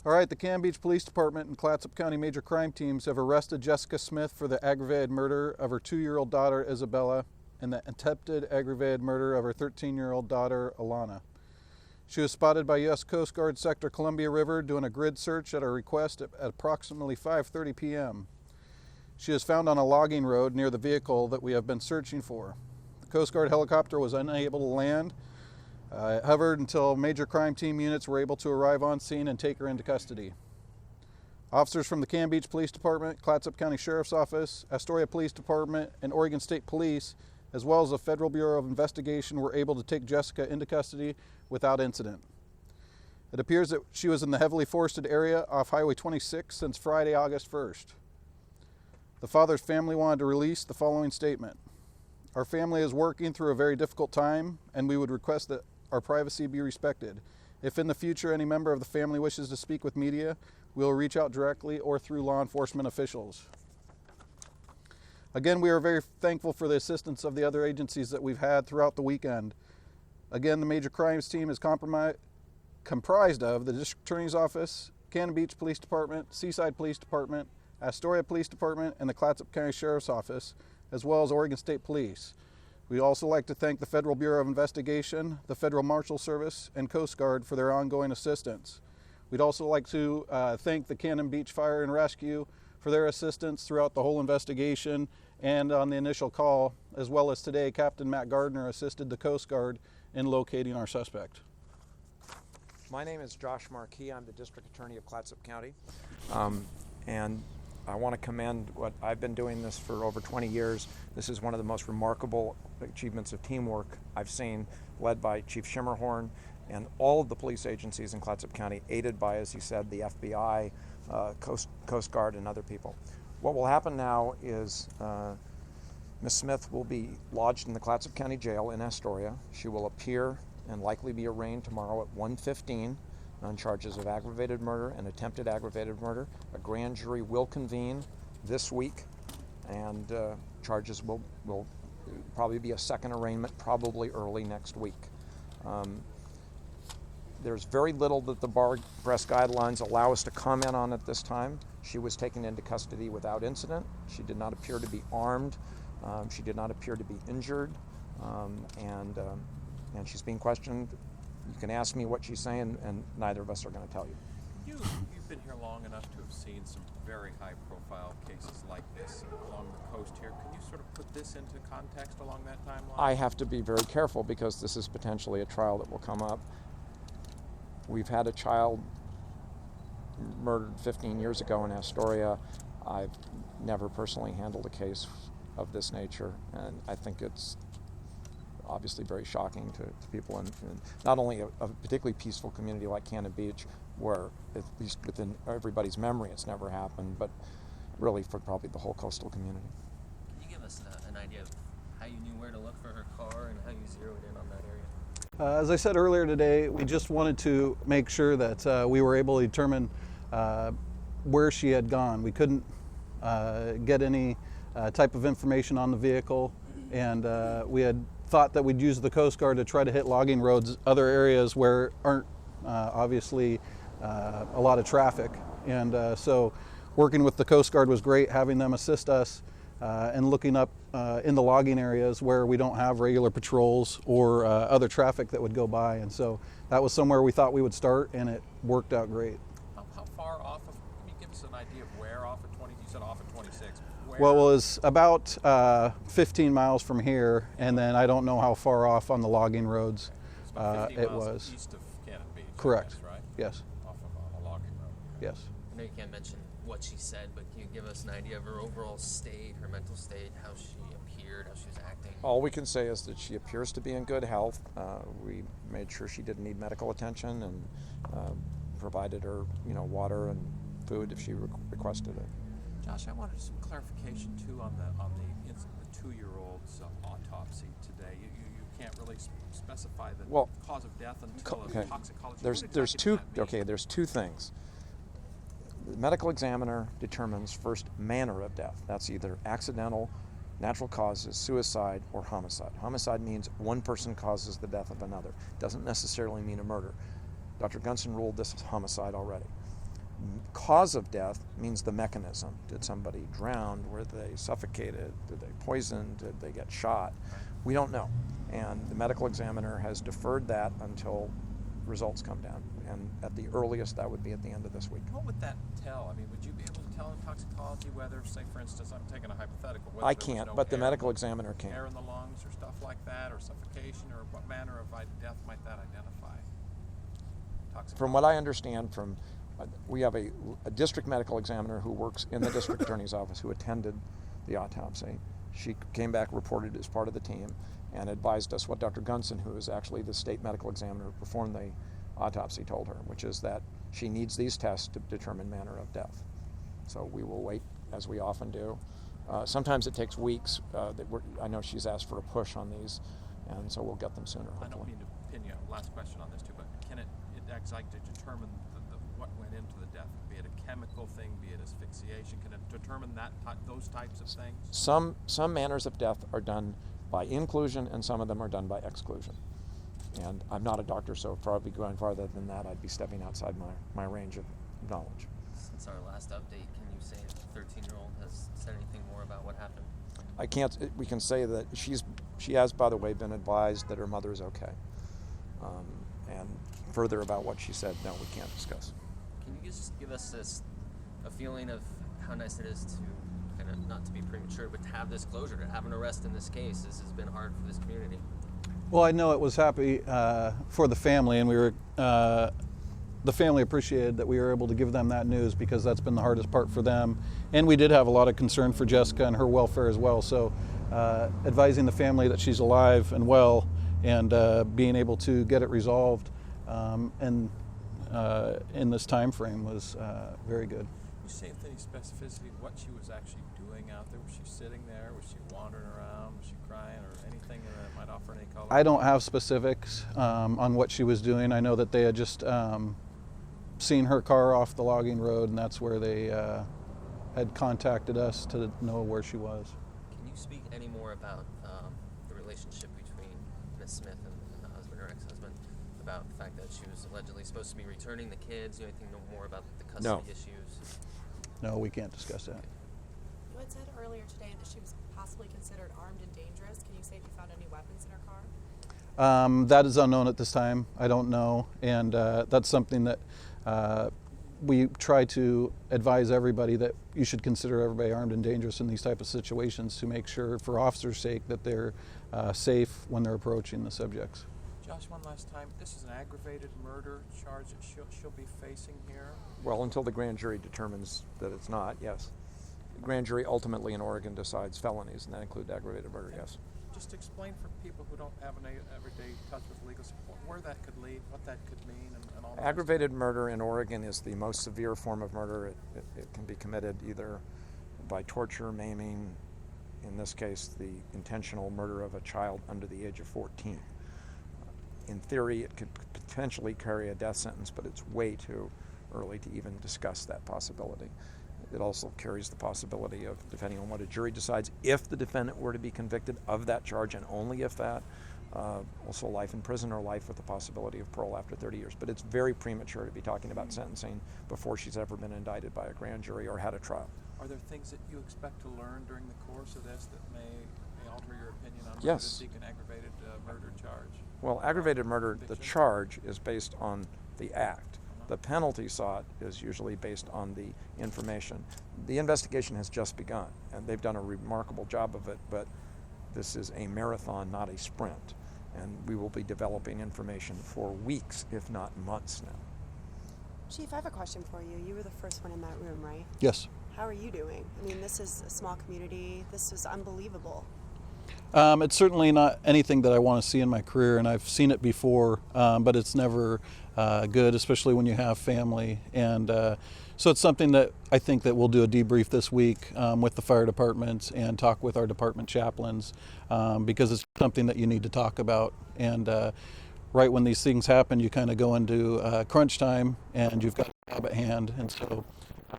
All right, the Cannon Beach Police Department and Clatsop County Major Crime Teams have arrested Jessica Smith for the aggravated murder of her 2-year-old daughter, Isabella, and the attempted aggravated murder of her 13-year-old daughter, Alana. She was spotted by U.S. Coast Guard Sector Columbia River doing a grid search at our request at approximately 5:30 p.m. She was found on a logging road near the vehicle that we have been searching for. The Coast Guard helicopter was unable to land. It hovered until major crime team units were able to arrive on scene and take her into custody. Officers from the Cannon Beach Police Department, Clatsop County Sheriff's Office, Astoria Police Department, and Oregon State Police, as well as the Federal Bureau of Investigation, were able to take Jessica into custody without incident. It appears that she was in the heavily forested area off Highway 26 since Friday, August 1st. The father's family wanted to release the following statement. Our family is working through a very difficult time, and we would request that our privacy be respected. If in the future any member of the family wishes to speak with media, we will reach out directly or through law enforcement officials. Again, we are very thankful for the assistance of the other agencies that we've had throughout the weekend. Again, the Major Crimes Team is comprised of the District Attorney's Office, Cannon Beach Police Department, Seaside Police Department, Astoria Police Department, and the Clatsop County Sheriff's Office, as well as Oregon State Police. We'd also like to thank the Federal Bureau of Investigation, the Federal Marshal Service, and Coast Guard for their ongoing assistance. We'd also like to thank the Cannon Beach Fire and Rescue for their assistance throughout the whole investigation and on the initial call, as well as today, Captain Matt Gardner assisted the Coast Guard in locating our suspect. My name is Josh Marquis. I'm the District Attorney of Clatsop County. And I want to commend what I've been doing this for over 20 years. This is one of the most remarkable achievements of teamwork I've seen, led by Chief Schimmerhorn and all of the police agencies in Clatsop County, aided by, as he said, the FBI, Coast Guard, and other people. What will happen now is Ms. Smith will be lodged in the Clatsop County Jail in Astoria. She will appear and likely be arraigned tomorrow at 1:15 on charges of aggravated murder and attempted aggravated murder. A grand jury will convene this week, and charges will probably be a second arraignment, probably early next week. There's very little that the bar breast guidelines allow us to comment on at this time. She was taken into custody without incident. She did not appear to be armed. She did not appear to be injured, and she's being questioned. You can ask me what she's saying, and neither of us are going to tell you. You've been here long enough to have seen some very high-profile cases like this along the coast here. Can you sort of put this into context along that timeline? I have to be very careful because this is potentially a trial that will come up. We've had a child murdered 15 years ago in Astoria. I've never personally handled a case of this nature, and I think it's obviously very shocking to people in not only a particularly peaceful community like Cannon Beach, where at least within everybody's memory it's never happened, but really for probably the whole coastal community. Can you give us an idea of how you knew where to look for her car and how you zeroed in on that area? As I said earlier today, we just wanted to make sure that we were able to determine where she had gone. We couldn't get any type of information on the vehicle, and we had thought that we'd use the Coast Guard to try to hit logging roads, other areas where aren't obviously a lot of traffic. And so working with the Coast Guard was great, having them assist us and looking up in the logging areas where we don't have regular patrols or other traffic that would go by. And so that was somewhere we thought we would start, and it worked out great. How far off of, can you give us an idea of where off of 20, you said off of 26? Where? Well, it was about 15 miles from here, and then I don't know how far off on the logging roads It's about 50 it miles was. east of Cannon Beach. I Correct. guess, right? Yes, Off of a logging road. yes. I know you can't mention what she said, but can you give us an idea of her overall state, her mental state, how she appeared, how she was acting? All we can say is that she appears to be in good health. We made sure she didn't need medical attention and provided her, water and food if she requested it. Josh, I wanted some clarification too on the 2-year-old's autopsy today. You can't really specify the cause of death until a toxicology. There's two things. The medical examiner determines first manner of death. That's either accidental, natural causes, suicide, or homicide. Homicide means one person causes the death of another. Doesn't necessarily mean a murder. Dr. Gunson ruled this as homicide already. cause of death means the mechanism. Did somebody drown? Were they suffocated? Did they poison? Did they get shot? We don't know. And the medical examiner has deferred that until results come down. And at the earliest, that would be at the end of this week. What would that tell? I mean, would you be able to tell in toxicology whether, say, for instance, I'm taking a hypothetical, whether I there was can't, no but the air medical in examiner can. air in the lungs or stuff like that, or suffocation, or what manner of death might that identify? From what I understand from, we have a district medical examiner who works in the district attorney's office who attended the autopsy. She came back, reported as part of the team, and advised us what Dr. Gunson, who is actually the state medical examiner who performed the autopsy, told her, which is that she needs these tests to determine manner of death. So we will wait, as we often do. Sometimes it takes weeks. I know she's asked for a push on these, and so we'll get them sooner, hopefully. I don't mean to pin you. Last question on this too, but can it exactly determine what went into the death? Be it a chemical thing, be it asphyxiation? Can it determine those types of things? Some manners of death are done by inclusion, and some of them are done by exclusion. And I'm not a doctor, so if I'd be going farther than that, I'd be stepping outside my range of knowledge. Since our last update, can you say if the 13-year-old has said anything more about what happened? I can't. We can say that she has, by the way, been advised that her mother is okay. And further about what she said, no, we can't discuss. Can you just give us a feeling of how nice it is to kind of, not to be premature, but to have this closure, to have an arrest in this case? This has been hard for this community. Well, I know it was happy for the family, and the family appreciated that we were able to give them that news, because that's been the hardest part for them. And we did have a lot of concern for Jessica and her welfare as well. So advising the family that she's alive and well, and being able to get it resolved and in this time frame was very good. You say with any specificity what she was actually doing out there? Was she sitting there? Was she wandering around? Was she crying, or anything that might offer any color? I don't have specifics on what she was doing. I know that they had just seen her car off the logging road, and that's where they had contacted us to know where she was. Can you speak any more about the relationship between Ms. Smith and the husband or ex-husband, about the fact that she was allegedly supposed to be returning the kids? Anything more about the custody issues? No, we can't discuss that. You had said earlier today that she was possibly considered armed and dangerous. Can you say if you found any weapons in her car? That is unknown at this time. I don't know, and that's something that we try to advise everybody, that you should consider everybody armed and dangerous in these type of situations, to make sure, for officers' sake, that they're safe when they're approaching the subjects. Josh, one last time. This is an aggravated murder charge that she'll be facing here. Well, until the grand jury determines that it's not, yes. The grand jury ultimately in Oregon decides felonies, and that includes aggravated murder, yes. Just explain for people who don't have an everyday touch with legal support where that could lead, what that could mean, and all that. Aggravated murder in Oregon is the most severe form of murder. It can be committed either by torture, maiming, in this case, the intentional murder of a child under the age of 14. In theory, it could potentially carry a death sentence, but it's way too early to even discuss that possibility. It also carries the possibility of, depending on what a jury decides, if the defendant were to be convicted of that charge, and only if that, also life in prison or life with the possibility of parole after 30 years. But it's very premature to be talking about sentencing before she's ever been indicted by a grand jury or had a trial. Are there things that you expect to learn during the course of this that may alter your opinion on whether to Yes. seek an aggravated murder charge? Well, aggravated murder, the charge is based on the act. The penalty sought is usually based on the information. The investigation has just begun, and they've done a remarkable job of it, but this is a marathon, not a sprint. And we will be developing information for weeks, if not months now. Chief, I have a question for you. You were the first one in that room, right? Yes. How are you doing? I mean, this is a small community. This is unbelievable. It's certainly not anything that I want to see in my career, and I've seen it before, but it's never good, especially when you have family. And so it's something that I think that we'll do a debrief this week with the fire department and talk with our department chaplains, because it's something that you need to talk about. And right when these things happen, you kind of go into crunch time, and you've got a job at hand. And so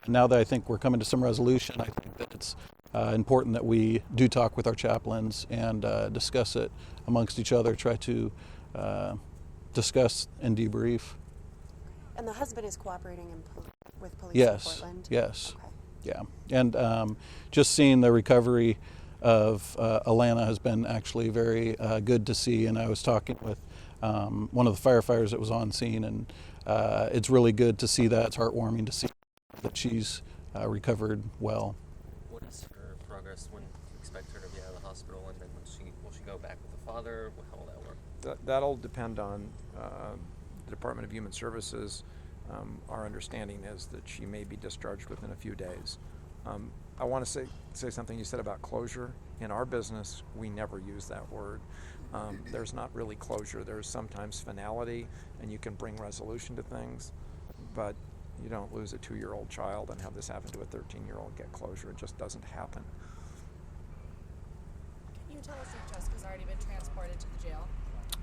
now that I think we're coming to some resolution, I think that it's important that we do talk with our chaplains and discuss it amongst each other, try to discuss and debrief. And the husband is cooperating in police. with police Yes. in Portland? Yes. Okay. Yeah, and just seeing the recovery of Alana has been actually very good to see. And I was talking with one of the firefighters that was on scene, and it's really good to see that. It's heartwarming to see that she's recovered well. What is her progress? When do you expect her to be out of the hospital, and then will she go back with the father? How will that work? That'll depend on the Department of Human Services. Our understanding is that she may be discharged within a few days. I want to say something you said about closure. In our business, we never use that word. There's not really closure. There's sometimes finality, and you can bring resolution to things, but you don't lose a 2-year-old child and have this happen to a 13-year-old get closure. It just doesn't happen. Can you tell us if Jessica's already been transported to the jail?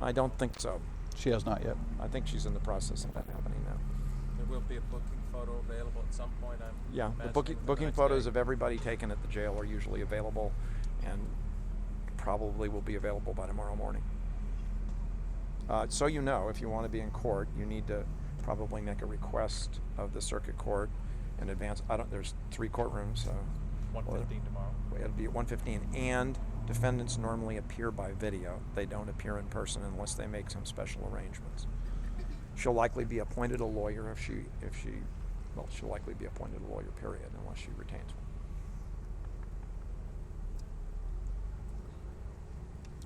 I don't think so. She has not yet. I think she's in the process of that happening now. There will be a booking photo available at some point. I'm Yeah, the imagining booking, within the booking next photos day. of everybody taken at the jail are usually available, and probably will be available by tomorrow morning. So you know, if you want to be in court, you need to probably make a request of the circuit court in advance. There's 3 courtrooms, so 1:15 tomorrow. it'll be at 1:15, and defendants normally appear by video. They don't appear in person unless they make some special arrangements. She'll likely be appointed a lawyer she'll likely be appointed a lawyer, period, unless she retains one.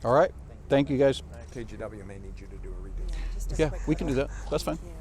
All right. Thank you, guys. KGW may need you to do a redo. Yeah, just a Yeah, quick we can do photo. that. That's fine. Thank you.